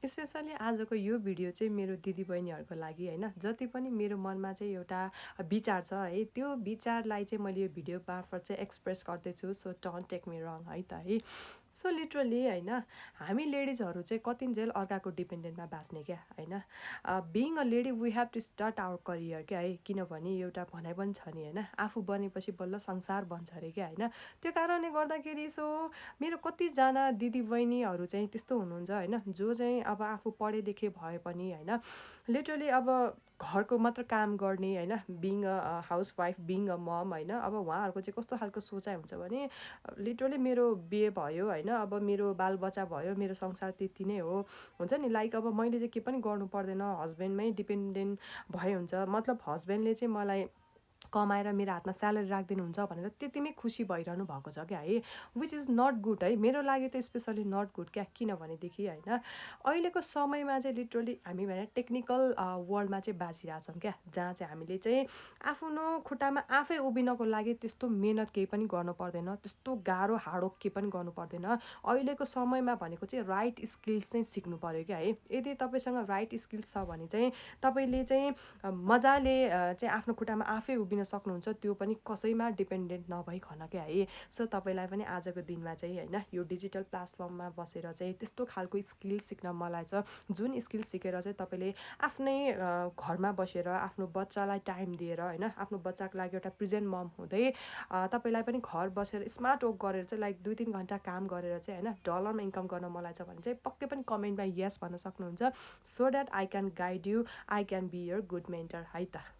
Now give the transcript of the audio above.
Specially आजको यो video चाहिँ मेरो दिदीबहिनीहरूको लागि होइन, जति पनि मेरो मनमा चाहिँ एउटा विचार छ है, त्यो विचारलाई चाहिँ मैले यो भिडियो मार्फत चाहिँ एक्सप्रेस गर्दैछु। सो डोन्ट टेक मी रङ है त है। सो लिटरली होइन, हामी लेडिजहरू चाहिँ कतिन्जेल अर्काको डिपेन्डेन्टमा बाँच्ने क्या होइन। Being a lady we have to start our career क्या है, किनभने एउटा भनाइ पनि छ नि होइन, आफू बनेपछि बल्ल संसार बन्छ अरे क्या होइन। त्यो कारणले गर्दाखेरि सो मेरो कतिजना दिदीबहिनीहरू चाहिँ त्यस्तो हुनुहुन्छ होइन, जो चाहिँ अब आफू पढे लेखे भए पनि होइन, लिटरली अब घरको मात्र काम गर्ने होइन, being a housewife being a mom होइन। अब उहाँहरूको चाहिँ कस्तो खालको सोचाइ हुन्छ भने लिटरली मेरो बिहे भयो होइन, अब मेरो बालबच्चा भयो, मेरो संसार त्यति नै हो, हुन्छ नि। लाइक अब मैले चाहिँ के पनि गर्नु पर्दैन, हस्बेन्डमै डिपेन्डेन्ट भए हुन्छ। मतलब हस्बेन्डले चाहिँ मलाई कमाएर मेरो हातमा स्यालेरी राखिदिनुहुन्छ भनेर त्यतिमै खुसी भइरहनु भएको छ क्या है, विच इज नट गुड है, मेरो लागि त स्पेसली नट गुड क्या। किनभनेदेखि होइन, अहिलेको समयमा चाहिँ लिटरली हामी भने टेक्निकल वर्ल्डमा चाहिँ बाँचिरहेछौँ क्या, जहाँ चाहिँ हामीले चाहिँ आफ्नो खुट्टामा आफै उभिनको लागि त्यस्तो मेहनत केही पनि गर्नु पर्दैन, त्यस्तो गाह्रो हार्डवर्क केही पनि गर्नु पर्दैन। अहिलेको समयमा भनेको चाहिँ राइट स्किल्स चाहिँ सिक्नु पऱ्यो क्या है। यदि तपाईँसँग राइट स्किल्स छ भने चाहिँ तपाईँले चाहिँ मजाले चाहिँ आफ्नो खुट्टामा आफै उभिन सक्नुहुन्छ, त्यो पनि कसैमा डिपेन्डेन्ट नभइकन क्या है। सो तपाईँलाई पनि आजको दिनमा चाहिँ होइन, यो डिजिटल प्लेटफर्ममा बसेर चाहिँ त्यस्तो खालको स्किल सिक्न मलाई छ, जुन स्किल सिकेर चाहिँ तपाईँले आफ्नै घरमा बसेर आफ्नो बच्चालाई टाइम दिएर होइन, आफ्नो बच्चाको लागि एउटा प्रेजेन्ट मम हुँदै तपाईँलाई पनि घर बसेर स्मार्ट वर्क गरेर चाहिँ लाइक 2-3 घन्टा काम गरेर चाहिँ होइन डलरमा इन्कम गर्न मलाई छ भने चाहिँ पक्कै पनि कमेन्टमा यस भन्न सक्नुहुन्छ, so that I can guide you, I can be your good mentor है त।